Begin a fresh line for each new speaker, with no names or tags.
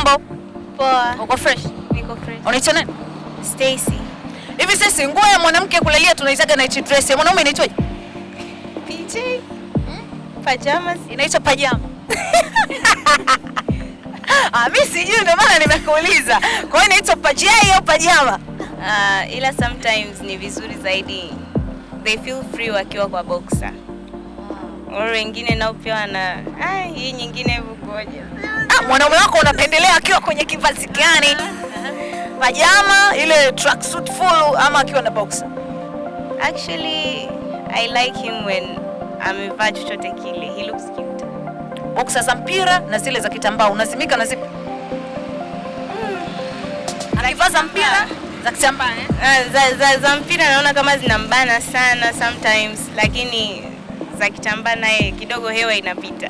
Mambo?
Poa.
Uko fresh?
Niko fresh.
Unaitwa nani?
Stacy.
Hivi sasa nguo ya mwanamke kulalia tunaitaga night dress. Ya mwanaume inaitwaje?
PJ. Pajamas.
Inaitwa pajama. Mimi sijui ndio maana nimekuuliza. Kwa hiyo inaitwa pajai au pajama?
Ila sometimes ni vizuri zaidi. They feel free wakiwa kwa boxer. Wale wengine nao pia wana hii nyingine hebu ngoja.
Mwanaume wako unapendelea akiwa kwenye kivazi gani? Pajama, ile tracksuit full ama akiwa na boxer?
Actually, I like him when amevaa chochote kile. He looks cute.
Boxer za mpira na zile za kitambaa unazimika na zipi? Anavaa za mpira za kitambaa
Za mpira naona kama zinambana sana sometimes, lakini za kitambaa naye kidogo hewa inapita.